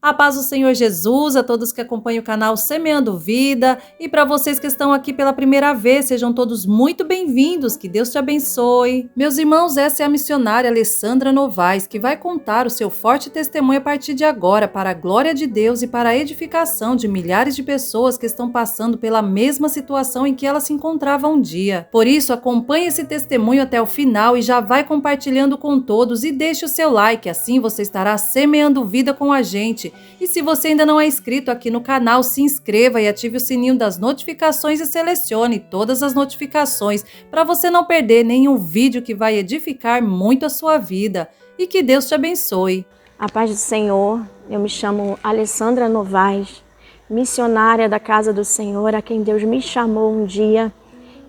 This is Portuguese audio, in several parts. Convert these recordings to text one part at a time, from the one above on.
A paz do Senhor Jesus, a todos que acompanham o canal Semeando Vida e para vocês que estão aqui pela primeira vez, sejam todos muito bem-vindos, que Deus te abençoe. Meus irmãos, essa é a missionária Alessandra Novaes, que vai contar o seu forte testemunho a partir de agora para a glória de Deus e para a edificação de milhares de pessoas que estão passando pela mesma situação em que ela se encontrava um dia. Por isso, acompanhe esse testemunho até o final e já vai compartilhando com todos e deixe o seu like, assim você estará semeando vida com a gente. E se você ainda não é inscrito aqui no canal, se inscreva e ative o sininho das notificações e selecione todas as notificações para você não perder nenhum vídeo que vai edificar muito a sua vida. E que Deus te abençoe. A paz do Senhor, eu me chamo Alessandra Novaes, missionária da Casa do Senhor, a quem Deus me chamou um dia.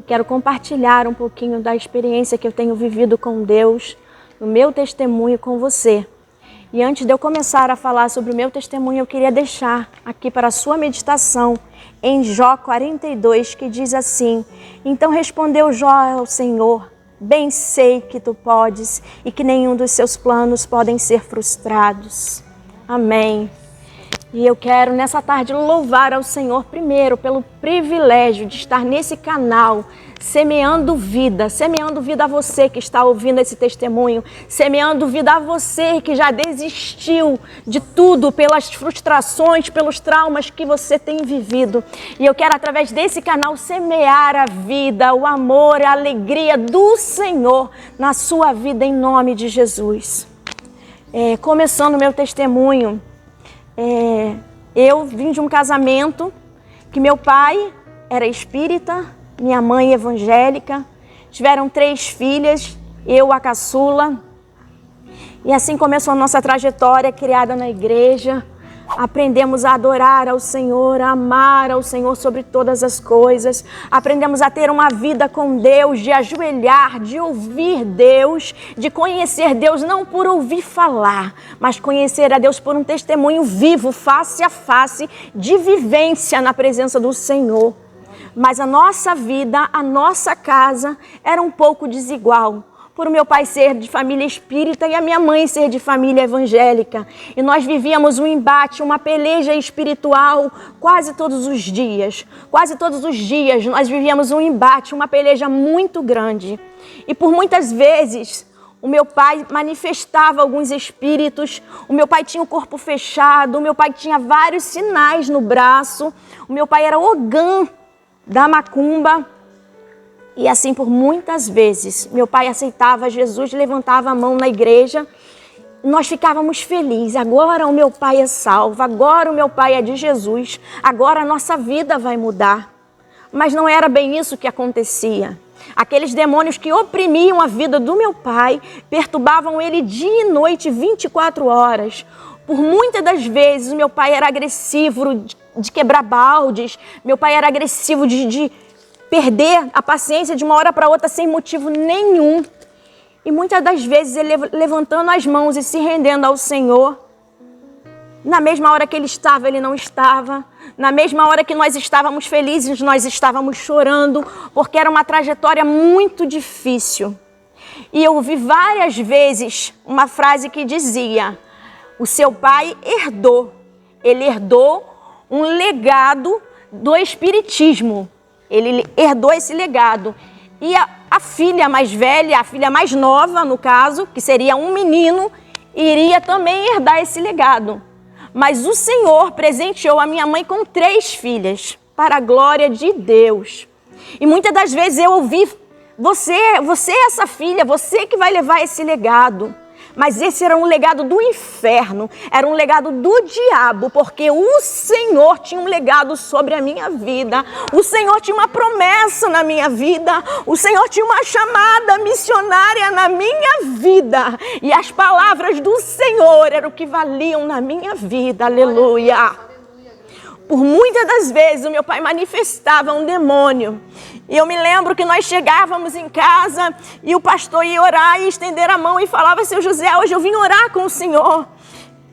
Quero compartilhar um pouquinho da experiência que eu tenho vivido com Deus, no meu testemunho com você. E antes de eu começar a falar sobre o meu testemunho, eu queria deixar aqui para a sua meditação em Jó 42, que diz assim: Então respondeu Jó ao Senhor: Bem sei que tu podes e que nenhum dos seus planos podem ser frustrados. Amém. E eu quero nessa tarde louvar ao Senhor primeiro pelo privilégio de estar nesse canal, semeando vida a você que está ouvindo esse testemunho, semeando vida a você que já desistiu de tudo pelas frustrações, pelos traumas que você tem vivido. E eu quero através desse canal semear a vida, o amor, a alegria do Senhor na sua vida em nome de Jesus. Começando o meu testemunho, eu vim de um casamento que meu pai era espírita, minha mãe evangélica, tiveram 3 filhas, eu a caçula. E assim começou a nossa trajetória criada na igreja. Aprendemos a adorar ao Senhor, a amar ao Senhor sobre todas as coisas. Aprendemos a ter uma vida com Deus, de ajoelhar, de ouvir Deus, de conhecer Deus não por ouvir falar, mas conhecer a Deus por um testemunho vivo, face a face, de vivência na presença do Senhor. Mas a nossa vida, a nossa casa era um pouco desigual, por meu pai ser de família espírita e a minha mãe ser de família evangélica. E nós vivíamos um embate, uma peleja espiritual quase todos os dias. Quase todos os dias nós vivíamos um embate, uma peleja muito grande. E por muitas vezes o meu pai manifestava alguns espíritos, o meu pai tinha o corpo fechado, o meu pai tinha vários sinais no braço, o meu pai era Ogã da macumba. E assim por muitas vezes, meu pai aceitava Jesus, levantava a mão na igreja, nós ficávamos felizes, agora o meu pai é salvo, agora o meu pai é de Jesus, agora a nossa vida vai mudar. Mas não era bem isso que acontecia. Aqueles demônios que oprimiam a vida do meu pai, perturbavam ele dia e noite, 24 horas. Por muitas das vezes, o meu pai era agressivo de quebrar baldes, meu pai era agressivo de perder a paciência de uma hora para outra sem motivo nenhum. E muitas das vezes ele levantando as mãos e se rendendo ao Senhor. Na mesma hora que ele estava, ele não estava. Na mesma hora que nós estávamos felizes, nós estávamos chorando, porque era uma trajetória muito difícil. E eu ouvi várias vezes uma frase que dizia: o seu pai ele herdou um legado do espiritismo. Ele herdou esse legado. E a filha mais velha, a filha mais nova, no caso, que seria um menino, iria também herdar esse legado. Mas o Senhor presenteou a minha mãe com 3 filhas, para a glória de Deus. E muitas das vezes eu ouvi: você é essa filha, você que vai levar esse legado. Mas esse era um legado do inferno, era um legado do diabo, porque o Senhor tinha um legado sobre a minha vida, o Senhor tinha uma promessa na minha vida, o Senhor tinha uma chamada missionária na minha vida, e as palavras do Senhor eram o que valiam na minha vida, aleluia. Por muitas das vezes o meu pai manifestava um demônio. E eu me lembro que nós chegávamos em casa e o pastor ia orar e estender a mão e falava: seu José, hoje eu vim orar com o Senhor.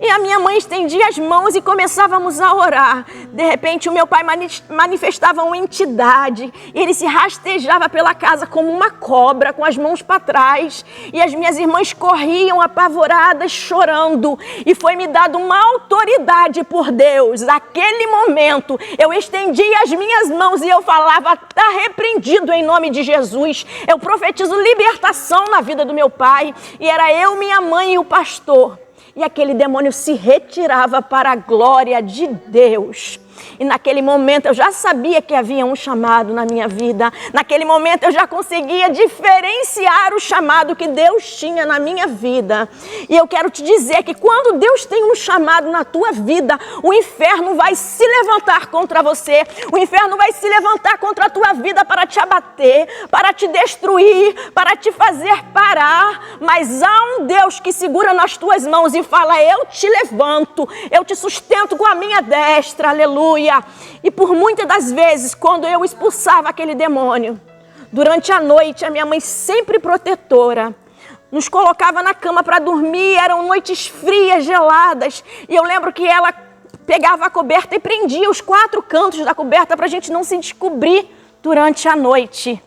E a minha mãe estendia as mãos e começávamos a orar. De repente, o meu pai manifestava uma entidade. E ele se rastejava pela casa como uma cobra, com as mãos para trás. E as minhas irmãs corriam apavoradas, chorando. E foi-me dado uma autoridade por Deus. Naquele momento, eu estendia as minhas mãos e eu falava: está repreendido em nome de Jesus. Eu profetizo libertação na vida do meu pai. E era eu, minha mãe e o pastor. E aquele demônio se retirava para a glória de Deus. E naquele momento eu já sabia que havia um chamado na minha vida. Naquele momento eu já conseguia diferenciar o chamado que Deus tinha na minha vida. E eu quero te dizer que quando Deus tem um chamado na tua vida, o inferno vai se levantar contra você. O inferno vai se levantar contra a tua vida para te abater, para te destruir, para te fazer parar. Mas há um Deus que segura nas tuas mãos e fala: eu te levanto, eu te sustento com a minha destra. Aleluia. E por muitas das vezes, quando eu expulsava aquele demônio, durante a noite, a minha mãe, sempre protetora, nos colocava na cama para dormir. Eram noites frias, geladas, e eu lembro que ela pegava a coberta e prendia os 4 cantos da coberta para a gente não se descobrir durante a noite.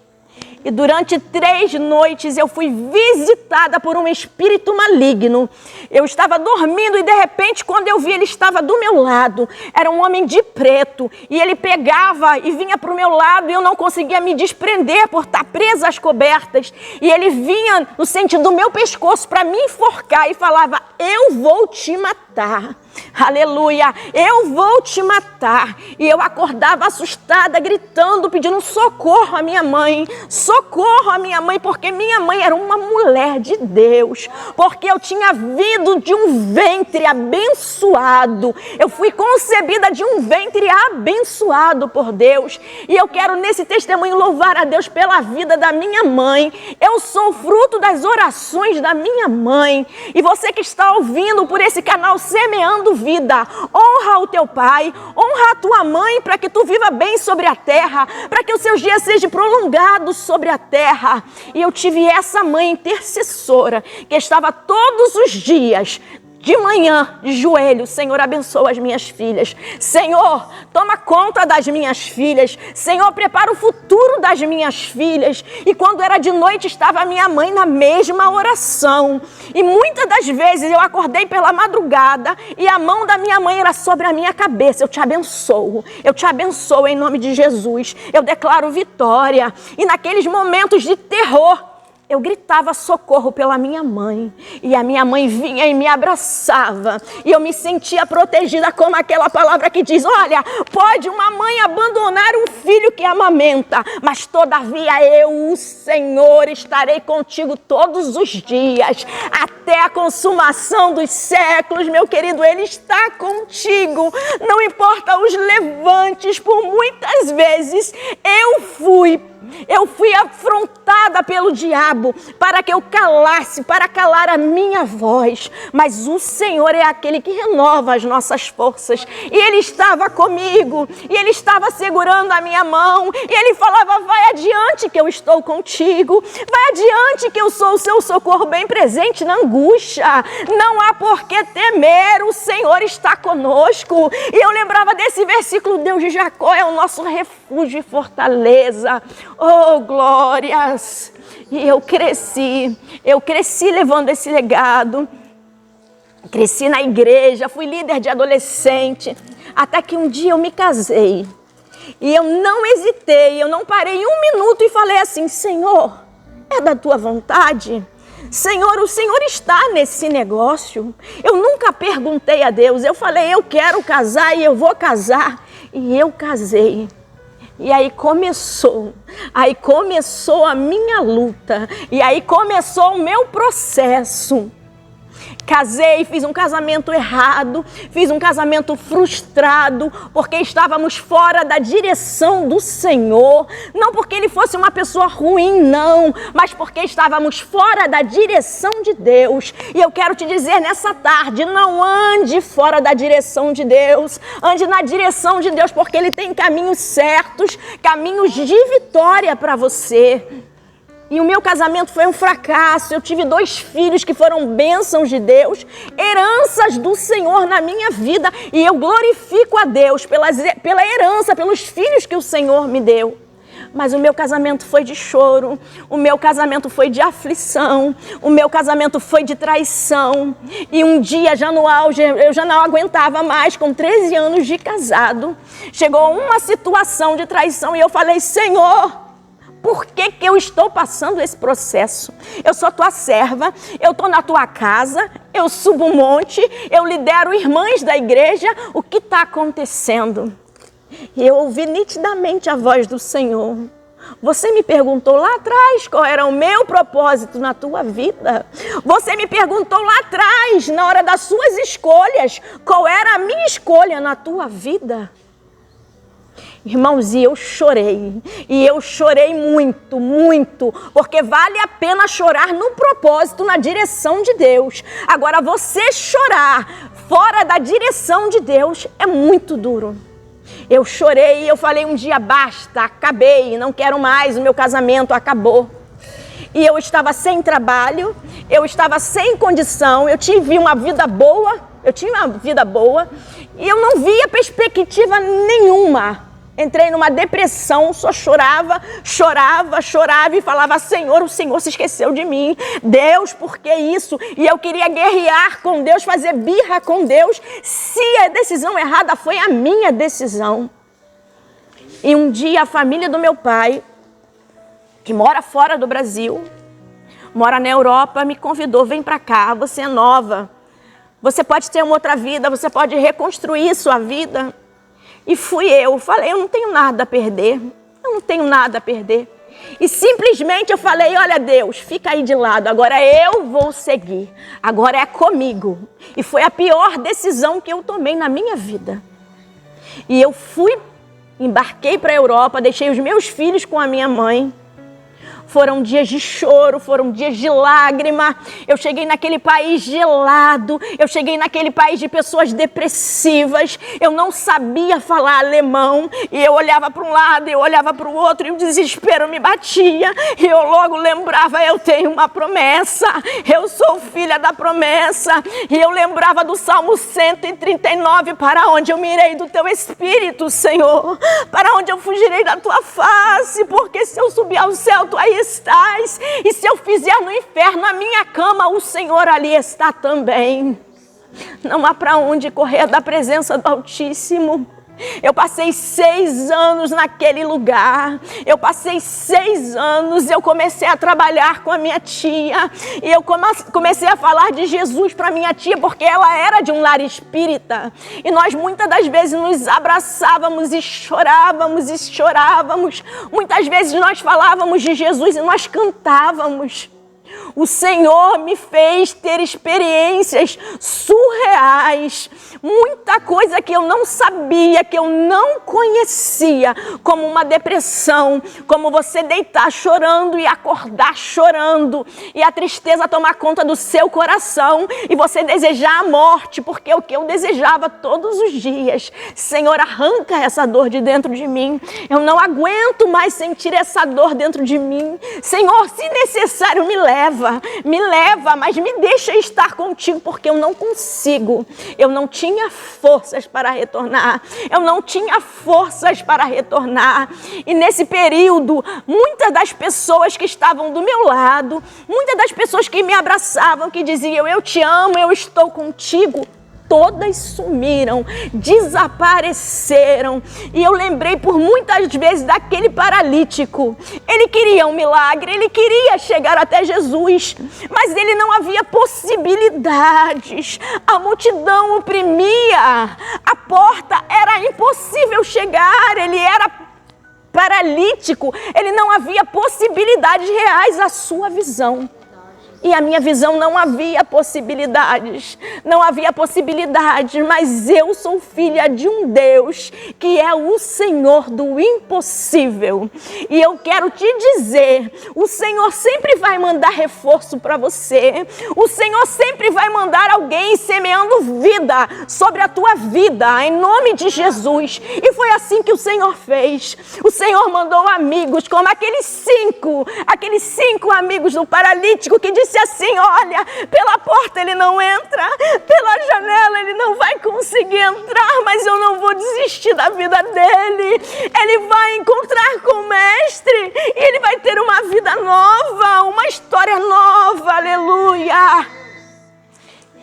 E durante 3 noites eu fui visitada por um espírito maligno. Eu estava dormindo e de repente, quando eu vi, ele estava do meu lado. Era um homem de preto e ele pegava e vinha para o meu lado e eu não conseguia me desprender por estar presa às cobertas. E ele vinha no sentido do meu pescoço para me enforcar e falava: eu vou te matar. Aleluia, eu vou te matar. E eu acordava assustada, gritando, pedindo socorro à minha mãe. Socorro à minha mãe, porque minha mãe era uma mulher de Deus. Porque eu tinha vindo de um ventre abençoado. Eu fui concebida de um ventre abençoado por Deus. E eu quero nesse testemunho louvar a Deus pela vida da minha mãe. Eu sou fruto das orações da minha mãe. E você que está ouvindo por esse canal Semeando Vida, honra o teu pai, honra a tua mãe, para que tu viva bem sobre a terra, para que os seus dias sejam prolongados sobre a terra. E eu tive essa mãe intercessora, que estava todos os dias, de manhã, de joelho: Senhor, abençoa as minhas filhas. Senhor, toma conta das minhas filhas. Senhor, prepara o futuro das minhas filhas. E quando era de noite, estava a minha mãe na mesma oração. E muitas das vezes eu acordei pela madrugada e a mão da minha mãe era sobre a minha cabeça: eu te abençoo em nome de Jesus. Eu declaro vitória. E naqueles momentos de terror, eu gritava socorro pela minha mãe. E a minha mãe vinha e me abraçava. E eu me sentia protegida, como aquela palavra que diz: olha, pode uma mãe abandonar um filho que amamenta, mas todavia eu, o Senhor, estarei contigo todos os dias, até a consumação dos séculos. Meu querido, Ele está contigo. Não importa os levantes, por muitas vezes eu fui afrontada pelo diabo para que eu calasse, para calar a minha voz. Mas o Senhor é aquele que renova as nossas forças. E Ele estava comigo, e Ele estava segurando a minha mão, e Ele falava: vai adiante que eu estou contigo, vai adiante que eu sou o seu socorro bem presente na angústia. Não há por que temer, o Senhor está conosco. E eu lembrava desse versículo: Deus de Jacó é o nosso refúgio e fortaleza. Oh, glórias! E eu cresci levando esse legado. Cresci na igreja, fui líder de adolescente, até que um dia eu me casei. E eu não hesitei, eu não parei 1 minuto e falei assim: Senhor, é da tua vontade? Senhor, o Senhor está nesse negócio? Eu nunca perguntei a Deus, eu falei: eu quero casar e eu vou casar. E eu casei. E aí começou a minha luta, e aí começou o meu processo. Casei, fiz um casamento errado, fiz um casamento frustrado, porque estávamos fora da direção do Senhor. Não porque Ele fosse uma pessoa ruim, não, mas porque estávamos fora da direção de Deus. E eu quero te dizer nessa tarde: não ande fora da direção de Deus, ande na direção de Deus, porque Ele tem caminhos certos, caminhos de vitória para você. E o meu casamento foi um fracasso. Eu tive 2 filhos que foram bênçãos de Deus, heranças do Senhor na minha vida. E eu glorifico a Deus pela herança, pelos filhos que o Senhor me deu. Mas o meu casamento foi de choro, o meu casamento foi de aflição, o meu casamento foi de traição. E um dia, já no auge, eu já não aguentava mais, com 13 anos de casado. Chegou uma situação de traição e eu falei: Senhor, por que eu estou passando esse processo? Eu sou tua serva, eu estou na tua casa, eu subo um monte, eu lidero irmãs da igreja, o que está acontecendo? E eu ouvi nitidamente a voz do Senhor. Você me perguntou lá atrás qual era o meu propósito na tua vida. Você me perguntou lá atrás, na hora das suas escolhas, qual era a minha escolha na tua vida. Irmãos, e eu chorei muito, muito, porque vale a pena chorar no propósito, na direção de Deus. Agora, você chorar fora da direção de Deus é muito duro. Eu chorei e eu falei um dia: basta, acabei, não quero mais, o meu casamento acabou. E eu estava sem trabalho, eu estava sem condição, eu tive uma vida boa, e eu não via perspectiva nenhuma. Entrei numa depressão, só chorava e falava: Senhor, o Senhor se esqueceu de mim. Deus, por que isso? E eu queria guerrear com Deus, fazer birra com Deus. Se a decisão errada foi a minha decisão. E um dia a família do meu pai, que mora fora do Brasil, mora na Europa, me convidou: vem pra cá, você é nova. Você pode ter uma outra vida, você pode reconstruir sua vida. E fui eu, falei: eu não tenho nada a perder, E simplesmente eu falei: olha, Deus, fica aí de lado, agora eu vou seguir, agora é comigo. E foi a pior decisão que eu tomei na minha vida. E eu embarquei para a Europa, deixei os meus filhos com a minha mãe. Foram dias de choro, foram dias de lágrima. Eu cheguei naquele país gelado, eu cheguei naquele país de pessoas depressivas. Eu não sabia falar alemão e eu olhava para um lado, eu olhava para o outro e o desespero me batia. E eu logo lembrava: eu tenho uma promessa, eu sou filha da promessa. E eu lembrava do Salmo 139, para onde eu me irei do teu Espírito, Senhor? Para onde eu fugirei da tua face? Porque se eu subir ao céu, tu aí estás, e se eu fizer no inferno a minha cama, o Senhor ali está também. Não há para onde correr da presença do Altíssimo. Eu passei 6 anos naquele lugar, eu comecei a trabalhar com a minha tia, e eu comecei a falar de Jesus para minha tia, porque ela era de um lar espírita, e nós muitas das vezes nos abraçávamos e chorávamos, muitas vezes nós falávamos de Jesus e nós cantávamos. O Senhor me fez ter experiências surreais, muita coisa que eu não sabia, que eu não conhecia, como uma depressão, como você deitar chorando e acordar chorando, e a tristeza tomar conta do seu coração, e você desejar a morte, porque é o que eu desejava todos os dias. Senhor, arranca essa dor de dentro de mim, eu não aguento mais sentir essa dor dentro de mim. Senhor, se necessário, me leva, mas me deixa estar contigo, porque eu não consigo. Eu não tinha forças para retornar. E nesse período, muitas das pessoas que estavam do meu lado, muitas das pessoas que me abraçavam, que diziam: eu te amo, eu estou contigo, todas sumiram, desapareceram. E eu lembrei por muitas vezes daquele paralítico. Ele queria um milagre, ele queria chegar até Jesus, mas ele não havia possibilidades. A multidão oprimia, a porta era impossível chegar, ele era paralítico, ele não havia possibilidades reais à sua visão. E a minha visão não havia possibilidades, mas eu sou filha de um Deus que é o Senhor do impossível. E eu quero te dizer, o Senhor sempre vai mandar reforço para você, o Senhor sempre vai mandar alguém semeando vida sobre a tua vida, em nome de Jesus. E foi assim que o Senhor fez. O Senhor mandou amigos, como aqueles cinco amigos do paralítico que disse assim: olha, pela porta ele não entra, pela janela ele não vai conseguir entrar, mas eu não vou desistir da vida dele. Ele vai encontrar com o Mestre e ele vai ter uma vida nova, uma história nova, aleluia.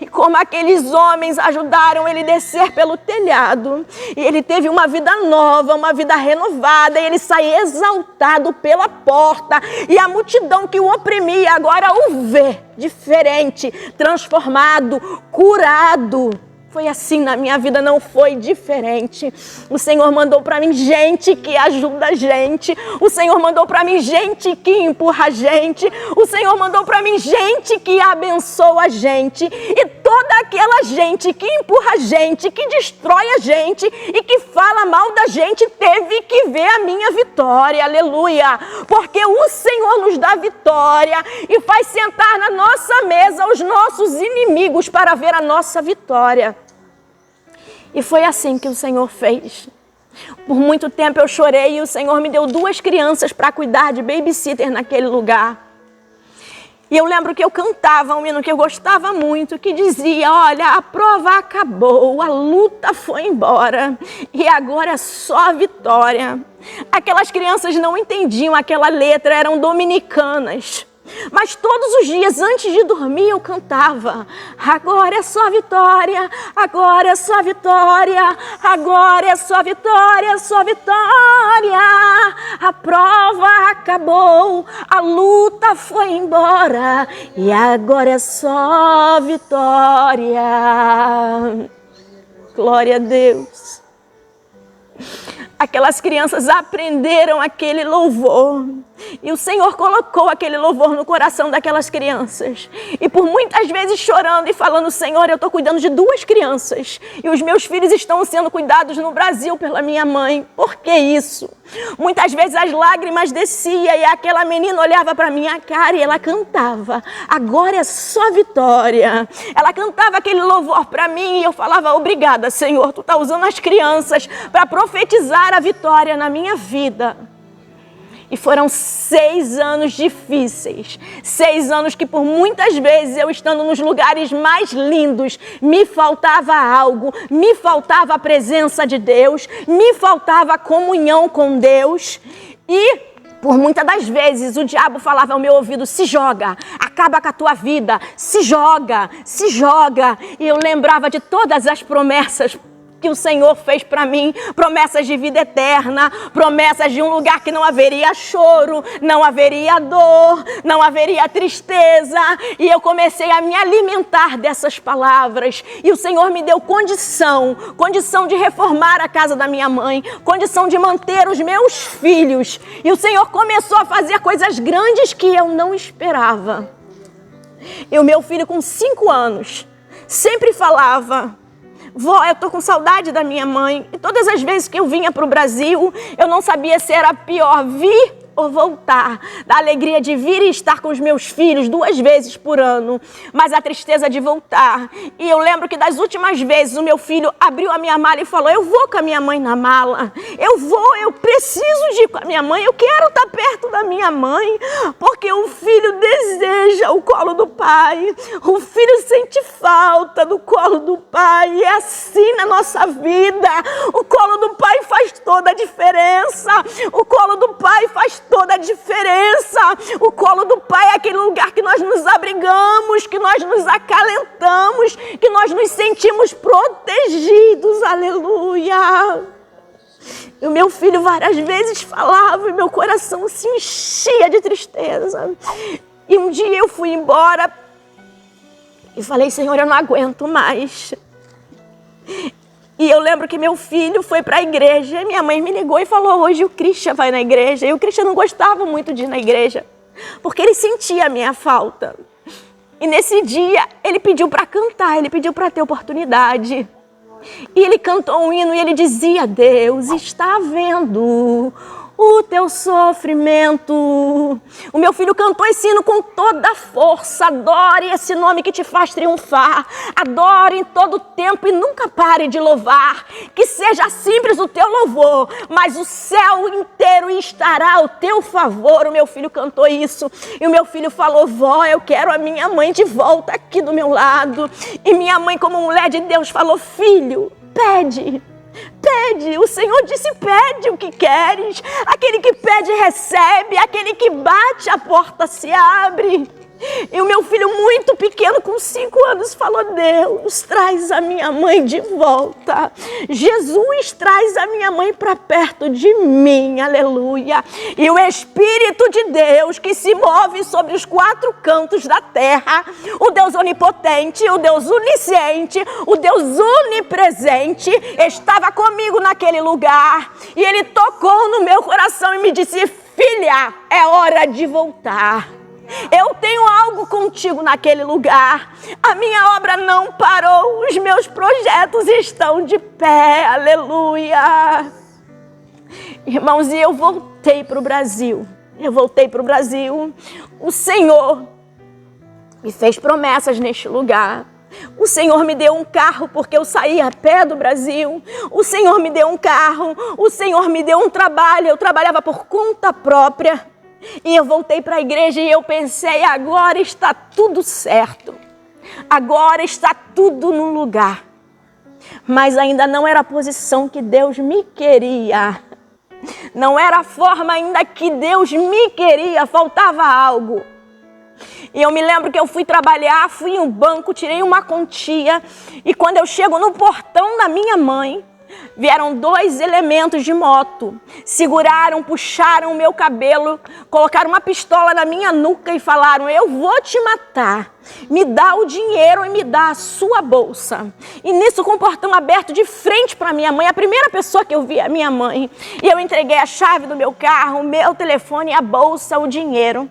E como aqueles homens ajudaram ele a descer pelo telhado, e ele teve uma vida nova, uma vida renovada, e ele sai exaltado pela porta, e a multidão que o oprimia agora o vê diferente, transformado, curado. Foi assim na minha vida, não foi diferente. O Senhor mandou para mim gente que ajuda a gente. O Senhor mandou para mim gente que empurra a gente. O Senhor mandou para mim gente que abençoa a gente. E toda aquela gente que empurra a gente, que destrói a gente e que fala mal da gente, teve que ver a minha vitória, aleluia. Porque o Senhor nos dá vitória e faz sentar na nossa mesa os nossos inimigos para ver a nossa vitória. E foi assim que o Senhor fez. Por muito tempo eu chorei e o Senhor me deu 2 crianças para cuidar de babysitter naquele lugar. E eu lembro que eu cantava um hino que eu gostava muito, que dizia: olha, a prova acabou, a luta foi embora e agora é só vitória. Aquelas crianças não entendiam aquela letra, eram dominicanas. Mas todos os dias, antes de dormir, eu cantava: agora é só vitória, agora é só vitória, agora é só vitória, só vitória. A prova acabou, a luta foi embora e agora é só vitória. Glória a Deus. Aquelas crianças aprenderam aquele louvor. E o Senhor colocou aquele louvor no coração daquelas crianças. E por muitas vezes chorando e falando: Senhor, eu estou cuidando de 2 crianças. E os meus filhos estão sendo cuidados no Brasil pela minha mãe. Por que isso? Muitas vezes as lágrimas desciam e aquela menina olhava para minha cara e ela cantava: agora é só vitória. Ela cantava aquele louvor para mim e eu falava: obrigada, Senhor, tu está usando as crianças para profetizar a vitória na minha vida. E foram 6 anos difíceis, 6 anos que por muitas vezes eu estando nos lugares mais lindos, me faltava algo, me faltava a presença de Deus, me faltava a comunhão com Deus. E por muitas das vezes o diabo falava ao meu ouvido: se joga, acaba com a tua vida, se joga, se joga. E eu lembrava de todas as promessas que o Senhor fez para mim, promessas de vida eterna, promessas de um lugar que não haveria choro, não haveria dor, não haveria tristeza. E eu comecei a me alimentar dessas palavras. E o Senhor me deu condição de reformar a casa da minha mãe, condição de manter os meus filhos. E o Senhor começou a fazer coisas grandes que eu não esperava. E o meu filho com 5 anos sempre falava: vó, eu tô com saudade da minha mãe. E todas as vezes que eu vinha para o Brasil, eu não sabia se era pior vir ou voltar. Da alegria de vir e estar com os meus filhos 2 vezes por ano, mas a tristeza de voltar. E eu lembro que das últimas vezes o meu filho abriu a minha mala e falou: eu vou com a minha mãe na mala. Eu preciso de ir com a minha mãe, eu quero estar perto da minha mãe. Porque o filho deseja o colo do pai, o filho sente falta do colo do pai. E é assim na nossa vida. O colo do pai faz toda a diferença. O colo do pai faz toda a diferença. O colo do pai é aquele lugar que nós nos abrigamos, que nós nos acalentamos, que nós nos sentimos protegidos. Aleluia! E o meu filho várias vezes falava e meu coração se enchia de tristeza. E um dia eu fui embora e falei: Senhor, eu não aguento mais. E eu lembro que meu filho foi para a igreja. Minha mãe me ligou e falou: hoje o Christian vai na igreja. E o Christian não gostava muito de ir na igreja, porque ele sentia a minha falta. E nesse dia, ele pediu para cantar, ele pediu para ter oportunidade. E ele cantou um hino e ele dizia: Deus está vendo o teu sofrimento. O meu filho cantou esse hino com toda a força. Adore esse nome que te faz triunfar. Adore em todo tempo e nunca pare de louvar. Que seja simples o teu louvor, mas o céu inteiro estará ao teu favor. O meu filho cantou isso. E o meu filho falou: vó, eu quero a minha mãe de volta aqui do meu lado. E minha mãe, como mulher de Deus, falou: filho, pede. Pede, o Senhor disse: pede o que queres. Aquele que pede recebe, aquele que bate a porta se abre. E o meu filho muito pequeno, com 5 anos, falou: Deus, traz a minha mãe de volta. Jesus, traz a minha mãe para perto de mim, aleluia. E o Espírito de Deus que se move sobre os 4 cantos da terra, o Deus onipotente, o Deus onisciente, o Deus onipresente, estava comigo naquele lugar. E Ele tocou no meu coração e me disse: filha, é hora de voltar. Eu tenho algo contigo naquele lugar. A minha obra não parou. Os meus projetos estão de pé. Aleluia. Irmãos, e eu voltei para o Brasil. O Senhor me fez promessas neste lugar. O Senhor me deu um carro porque eu saí a pé do Brasil. O Senhor me deu um carro. O Senhor me deu um trabalho. Eu trabalhava por conta própria. E eu voltei para a igreja e eu pensei: agora está tudo certo. Agora está tudo no lugar. Mas ainda não era a posição que Deus me queria. Não era a forma ainda que Deus me queria. Faltava algo. E eu me lembro que eu fui trabalhar, fui em um banco, tirei uma quantia. E quando eu chego no portão da minha mãe, vieram 2 elementos de moto, seguraram, puxaram o meu cabelo, colocaram uma pistola na minha nuca e falaram: eu vou te matar, me dá o dinheiro e me dá a sua bolsa. E nisso, com o portão aberto de frente para minha mãe, a primeira pessoa que eu vi é a minha mãe, e eu entreguei a chave do meu carro, o meu telefone, a bolsa, o dinheiro.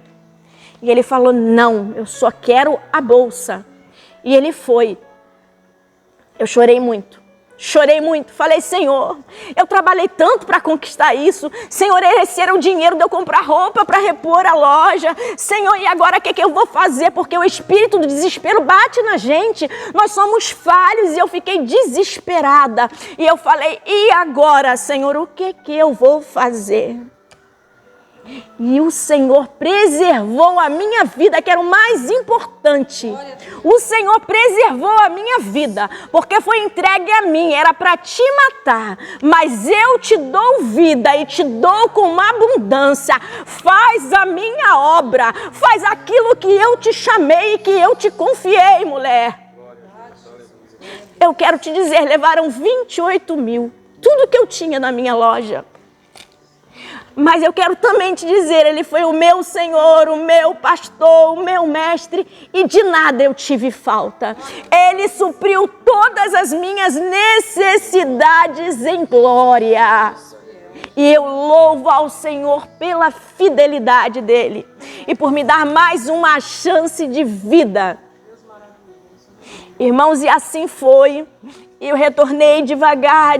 E ele falou: não, eu só quero a bolsa. E ele foi. Eu chorei muito. Falei: Senhor, eu trabalhei tanto para conquistar isso. Senhor, esse era o dinheiro de eu comprar roupa para repor a loja. Senhor, e agora o que eu vou fazer? Porque o espírito do desespero bate na gente. Nós somos falhos e eu fiquei desesperada. E eu falei: e agora, Senhor, o que eu vou fazer? E o Senhor preservou a minha vida, que era o mais importante. O Senhor preservou a minha vida, porque foi entregue a mim, era para te matar. Mas eu te dou vida e te dou com uma abundância. Faz a minha obra, faz aquilo que eu te chamei e que eu te confiei, mulher. Eu quero te dizer, levaram 28 mil, tudo que eu tinha na minha loja. Mas eu quero também te dizer, Ele foi o meu Senhor, o meu pastor, o meu mestre, e de nada eu tive falta. Ele supriu todas as minhas necessidades em glória. E eu louvo ao Senhor pela fidelidade dEle e por me dar mais uma chance de vida. Irmãos, e assim foi. Eu retornei devagar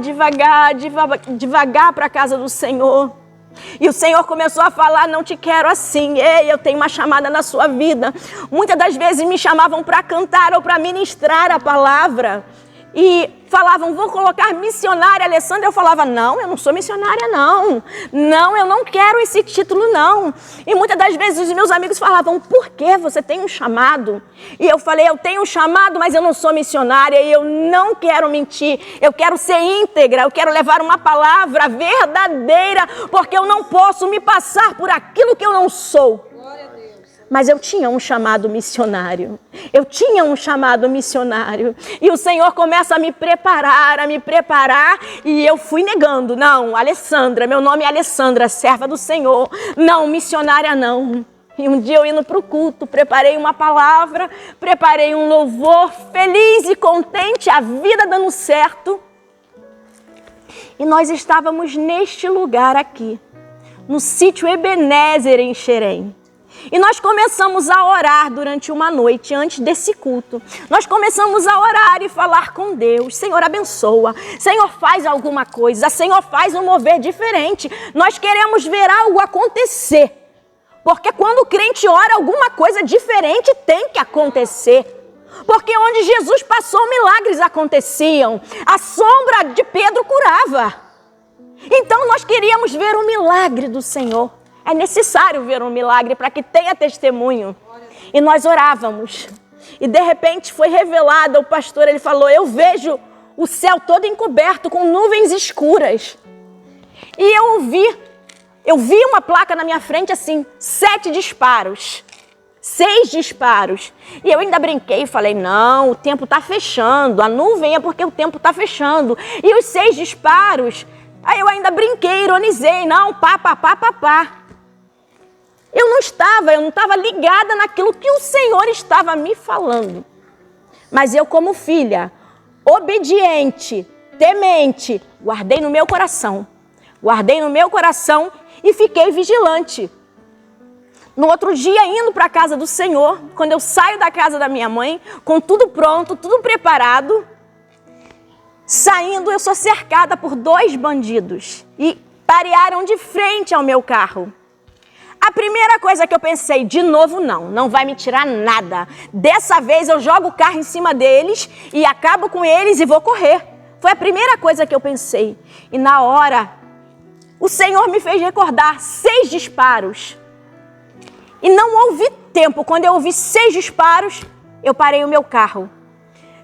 para a casa do Senhor. E o Senhor começou a falar: não te quero assim, ei, eu tenho uma chamada na sua vida. Muitas das vezes me chamavam para cantar ou para ministrar a palavra. E falavam: vou colocar missionária Alessandra. Eu falava: não, eu não sou missionária, não. Não, eu não quero esse título, não. E muitas das vezes os meus amigos falavam: por que você tem um chamado? E eu falei: eu tenho um chamado, mas eu não sou missionária e eu não quero mentir. Eu quero ser íntegra, eu quero levar uma palavra verdadeira, porque eu não posso me passar por aquilo que eu não sou. Mas eu tinha um chamado missionário. E o Senhor começa a me preparar. E eu fui negando. Não, Alessandra, meu nome é Alessandra, serva do Senhor. Não, missionária não. E um dia eu indo para o culto, preparei uma palavra, preparei um louvor, feliz e contente, a vida dando certo. E nós estávamos neste lugar aqui, no sítio Ebenezer, em Xerém. E nós começamos a orar durante uma noite, antes desse culto. Nós começamos a orar e falar com Deus. Senhor, abençoa. Senhor, faz alguma coisa. Senhor, faz um mover diferente. Nós queremos ver algo acontecer. Porque quando o crente ora, alguma coisa diferente tem que acontecer. Porque onde Jesus passou, milagres aconteciam. A sombra de Pedro curava. Então nós queríamos ver o milagre do Senhor. É necessário ver um milagre para que tenha testemunho. E nós orávamos. E de repente foi revelado, o pastor ele falou, eu vejo o céu todo encoberto com nuvens escuras. E eu vi uma placa na minha frente assim, 7 disparos. 6 disparos. E eu ainda brinquei e falei, não, o tempo está fechando. A nuvem é porque o tempo está fechando. E os 6 disparos, aí eu ainda brinquei, ironizei, não, pá. Eu não estava ligada naquilo que o Senhor estava me falando. Mas eu, como filha, obediente, temente, guardei no meu coração e fiquei vigilante. No outro dia, indo para a casa do Senhor, quando eu saio da casa da minha mãe, com tudo pronto, tudo preparado, saindo eu sou cercada por 2 bandidos e parearam de frente ao meu carro. A primeira coisa que eu pensei, de novo não vai me tirar nada. Dessa vez eu jogo o carro em cima deles e acabo com eles e vou correr. Foi a primeira coisa que eu pensei. E na hora, o Senhor me fez recordar 6 disparos. E não houve tempo, quando eu ouvi 6 disparos, eu parei o meu carro.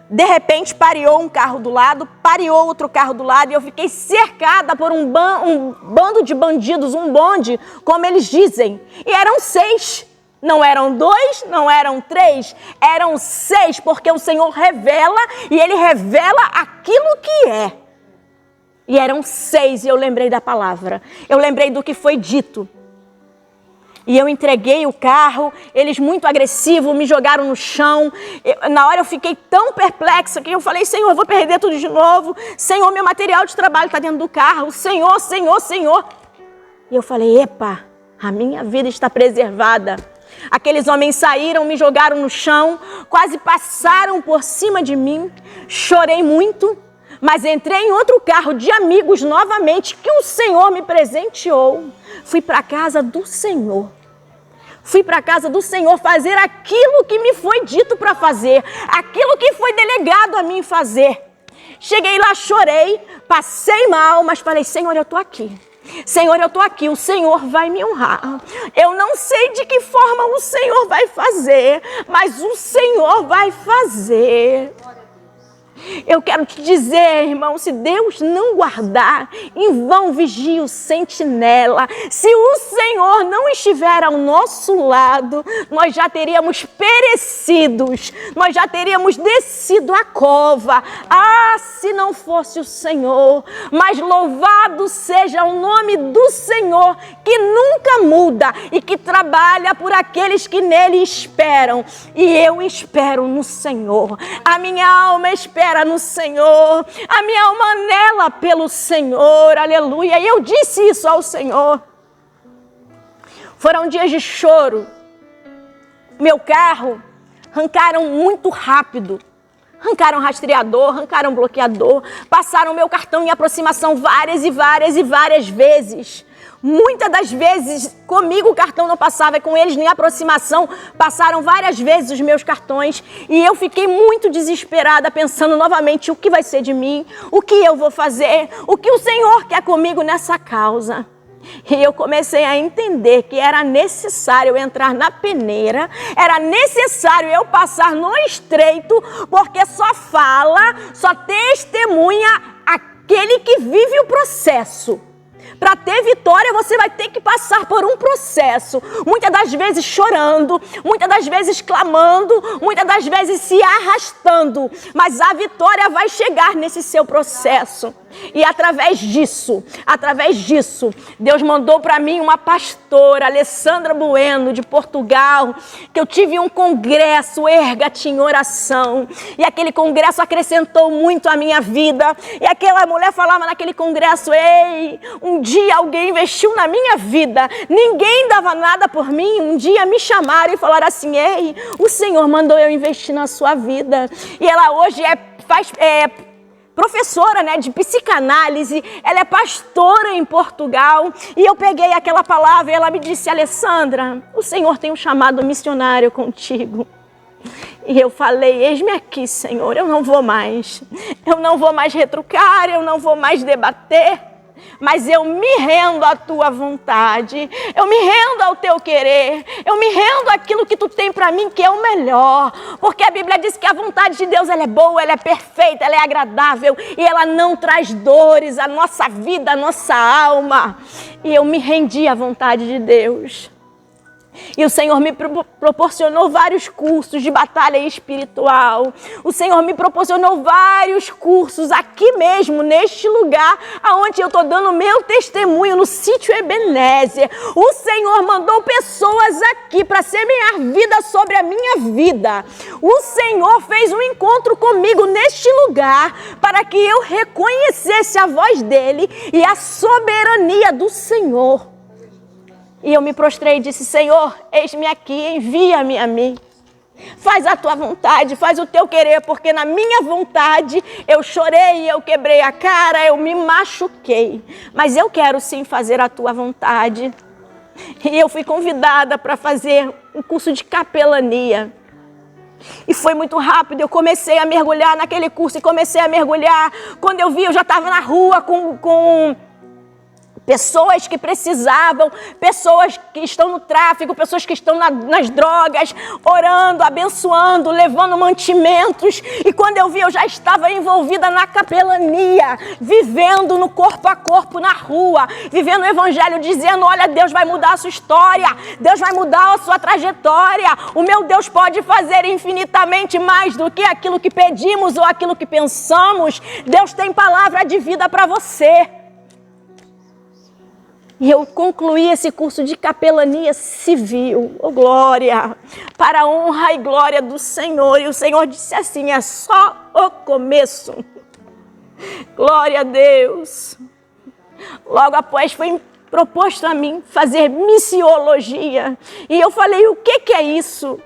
De repente, pareou um carro do lado, pareou outro carro do lado e eu fiquei cercada por um bando de bandidos, um bonde, como eles dizem. E eram 6, não eram 2, não eram 3, eram 6, porque o Senhor revela e Ele revela aquilo que é. E eram 6 e eu lembrei da palavra, eu lembrei do que foi dito. E eu entreguei o carro, eles muito agressivos, me jogaram no chão. Na hora eu fiquei tão perplexa que eu falei, Senhor, eu vou perder tudo de novo. Senhor, meu material de trabalho está dentro do carro. Senhor. E eu falei, epa, a minha vida está preservada. Aqueles homens saíram, me jogaram no chão, quase passaram por cima de mim. Chorei muito, mas entrei em outro carro de amigos novamente que o Senhor me presenteou. Fui para a casa do Senhor. Fui para a casa do Senhor fazer aquilo que me foi dito para fazer, aquilo que foi delegado a mim fazer. Cheguei lá, chorei, passei mal, mas falei, Senhor, eu estou aqui. Senhor, eu estou aqui, o Senhor vai me honrar. Eu não sei de que forma o Senhor vai fazer, mas o Senhor vai fazer. Eu quero te dizer, irmão, se Deus não guardar, em vão vigia o sentinela. Se o Senhor não estiver ao nosso lado, nós já teríamos perecidos, nós já teríamos descido a cova. Ah, se não fosse o Senhor, mas louvado seja o nome do Senhor, que nunca muda e que trabalha por aqueles que nele esperam. E eu espero no Senhor, a minha alma espera no Senhor, a minha alma anela pelo Senhor, aleluia. E eu disse isso ao Senhor. Foram dias de choro. Meu carro arrancaram muito rápido. Arrancaram rastreador, arrancaram bloqueador, passaram meu cartão em aproximação várias vezes. Muitas das vezes, comigo o cartão não passava, e com eles nem aproximação, passaram várias vezes os meus cartões. E eu fiquei muito desesperada, pensando novamente o que vai ser de mim, o que eu vou fazer, o que o Senhor quer comigo nessa causa. E eu comecei a entender que era necessário entrar na peneira, era necessário eu passar no estreito, porque só testemunha aquele que vive o processo. Para ter vitória, você vai ter que passar por um processo. Muitas das vezes chorando, muitas das vezes clamando, muitas das vezes se arrastando. Mas a vitória vai chegar nesse seu processo. E através disso, Deus mandou para mim uma pastora, Alessandra Bueno, de Portugal, que eu tive um congresso, Erga-te em Oração, e aquele congresso acrescentou muito à minha vida, e aquela mulher falava naquele congresso: ei, um dia alguém investiu na minha vida, ninguém dava nada por mim, um dia me chamaram e falaram assim: ei, o Senhor mandou eu investir na sua vida. E ela hoje é professora, né, de psicanálise, ela é pastora em Portugal, e eu peguei aquela palavra e ela me disse: Alessandra, o Senhor tem um chamado missionário contigo. E eu falei: eis-me aqui, Senhor, eu não vou mais retrucar, eu não vou mais debater, mas eu me rendo à tua vontade, eu me rendo ao teu querer, eu me rendo àquilo que tu tem para mim, que é o melhor, porque a Bíblia diz que a vontade de Deus, ela é boa, ela é perfeita, ela é agradável, e ela não traz dores à nossa vida, à nossa alma. E eu me rendi à vontade de Deus. E o Senhor me proporcionou vários cursos de batalha espiritual. O Senhor me proporcionou vários cursos aqui mesmo, neste lugar, onde eu estou dando meu testemunho, no sítio Ebenezer. O Senhor mandou pessoas aqui para semear vida sobre a minha vida. O Senhor fez um encontro comigo neste lugar para que eu reconhecesse a voz dEle e a soberania do Senhor. E eu me prostrei e disse: Senhor, eis-me aqui, envia-me a mim. Faz a tua vontade, faz o teu querer, porque na minha vontade eu chorei, eu quebrei a cara, eu me machuquei. Mas eu quero sim fazer a tua vontade. E eu fui convidada para fazer um curso de capelania. E foi muito rápido, eu comecei a mergulhar naquele curso e comecei a mergulhar. Quando eu vi, eu já estava na rua com pessoas que precisavam, pessoas que estão no tráfico, pessoas que estão nas drogas, orando, abençoando, levando mantimentos. E quando eu vi, eu já estava envolvida na capelania, vivendo no corpo a corpo, na rua, vivendo o evangelho, dizendo: olha, Deus vai mudar a sua história, Deus vai mudar a sua trajetória, o meu Deus pode fazer infinitamente mais do que aquilo que pedimos ou aquilo que pensamos. Deus tem palavra de vida para você. E eu concluí esse curso de capelania civil, oh glória, para a honra e glória do Senhor. E o Senhor disse assim: é só o começo. Glória a Deus. Logo após foi proposto a mim fazer missiologia. E eu falei: o que é isso?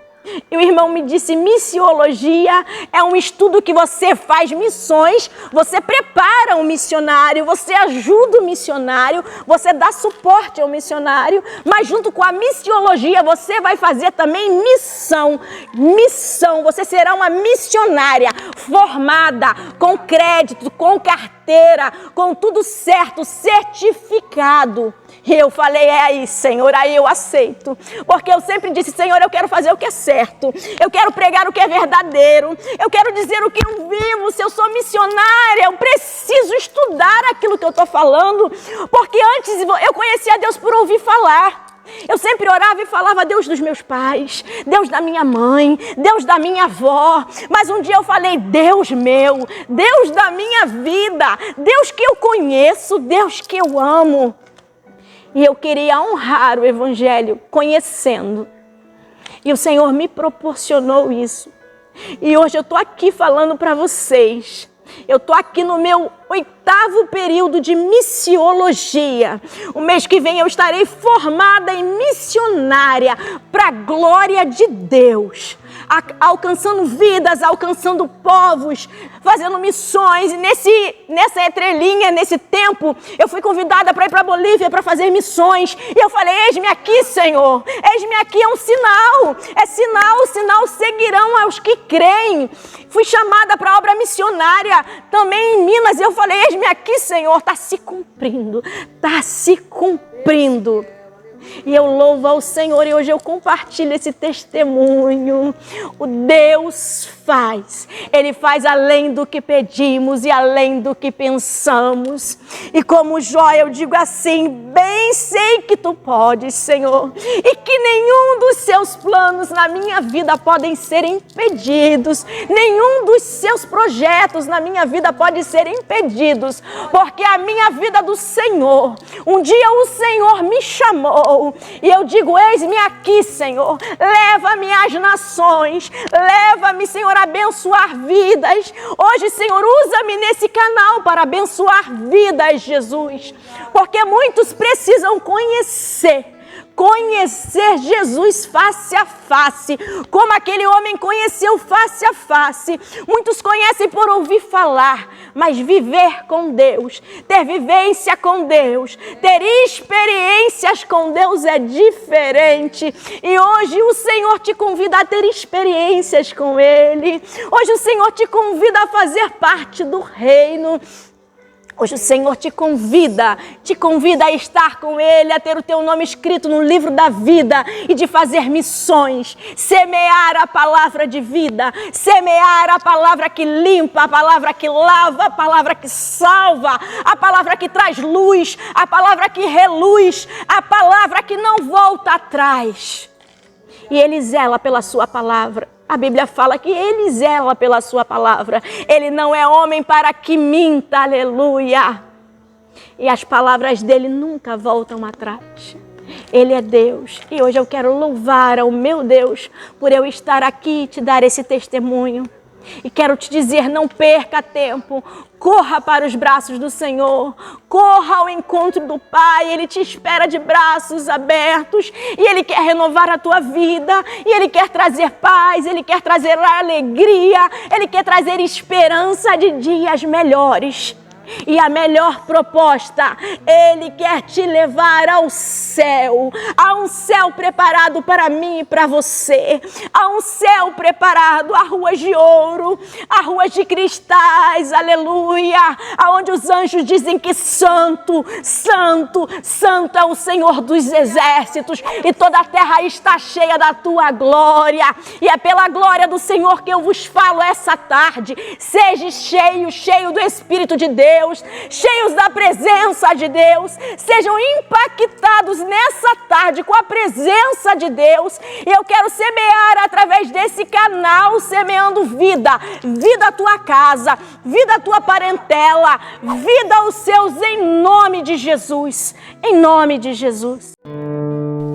E o irmão me disse: missiologia é um estudo que você faz missões, você prepara um missionário, você ajuda o missionário, você dá suporte ao missionário, mas junto com a missiologia você vai fazer também missão. Missão, você será uma missionária formada, com crédito, com carteira, com tudo certo, certificado. E eu falei: é aí, Senhor, aí eu aceito. Porque eu sempre disse: Senhor, eu quero fazer o que é certo. Eu quero pregar o que é verdadeiro. Eu quero dizer o que eu vivo. Se eu sou missionária, eu preciso estudar aquilo que eu estou falando. Porque antes eu conhecia Deus por ouvir falar. Eu sempre orava e falava: Deus dos meus pais, Deus da minha mãe, Deus da minha avó. Mas um dia eu falei: Deus meu, Deus da minha vida, Deus que eu conheço, Deus que eu amo. E eu queria honrar o evangelho conhecendo. E o Senhor me proporcionou isso. E hoje eu estou aqui falando para vocês. Eu estou aqui no meu 8º período de missiologia. O mês que vem eu estarei formada em missionária para a glória de Deus. Alcançando vidas, alcançando povos, fazendo missões. E nessa entrelinha, nesse tempo, eu fui convidada para ir para a Bolívia para fazer missões. E eu falei: eis-me aqui, Senhor. Eis-me aqui, é um sinal. É sinal, o sinal seguirão aos que creem. Fui chamada para a obra missionária também em Minas. E eu falei: eis-me aqui, Senhor. Está se cumprindo. Está se cumprindo. E eu louvo ao Senhor e hoje eu compartilho esse testemunho. O Deus faz. Ele faz além do que pedimos e além do que pensamos. E como Jó eu digo assim, bem sei que tu podes, Senhor, e que nenhum dos seus planos na minha vida podem ser impedidos, nenhum dos seus projetos na minha vida pode ser impedidos, porque a minha vida é do Senhor. Um dia o Senhor me chamou e eu digo, eis-me aqui, Senhor, leva-me às nações, leva-me, Senhor, a abençoar vidas. Hoje, Senhor, usa-me nesse canal para abençoar vidas, Jesus, porque muitos precisam conhecer Jesus face a face, como aquele homem conheceu face a face. Muitos conhecem por ouvir falar, mas viver com Deus, ter vivência com Deus, ter experiências com Deus é diferente. E hoje o Senhor te convida a ter experiências com Ele. Hoje o Senhor te convida a fazer parte do reino. Hoje o Senhor te convida a estar com Ele, a ter o teu nome escrito no livro da vida e de fazer missões, semear a palavra de vida, semear a palavra que limpa, a palavra que lava, a palavra que salva, a palavra que traz luz, a palavra que reluz, a palavra que não volta atrás. E Ele zela pela sua palavra. A Bíblia fala que Ele zela pela sua palavra. Ele não é homem para que minta, aleluia. E as palavras dele nunca voltam atrás. Ele é Deus. E hoje eu quero louvar ao meu Deus por eu estar aqui e te dar esse testemunho. E quero te dizer, não perca tempo, corra para os braços do Senhor, corra ao encontro do Pai. Ele te espera de braços abertos e Ele quer renovar a tua vida, e Ele quer trazer paz, Ele quer trazer alegria, Ele quer trazer esperança de dias melhores. E a melhor proposta, Ele quer te levar ao céu. Há um céu preparado para mim e para você. Há um céu preparado, há ruas de ouro, há ruas de cristais, aleluia. Aonde os anjos dizem que santo, santo, santo é o Senhor dos exércitos. E toda a terra está cheia da tua glória. E é pela glória do Senhor que eu vos falo essa tarde. Seja cheio do Espírito de Deus, cheios da presença de Deus, sejam impactados nessa tarde com a presença de Deus. E eu quero semear através desse canal, semeando vida, vida à tua casa, vida à tua parentela, vida aos seus, em nome de Jesus, em nome de Jesus.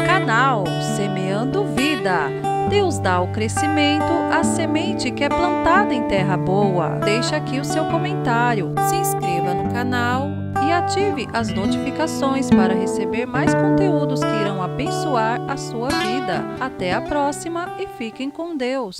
Canal Semeando Vida. Deus dá o crescimento à semente que é plantada em terra boa. Deixa aqui o seu comentário, se inscreva no canal e ative as notificações para receber mais conteúdos que irão abençoar a sua vida. Até a próxima e fiquem com Deus.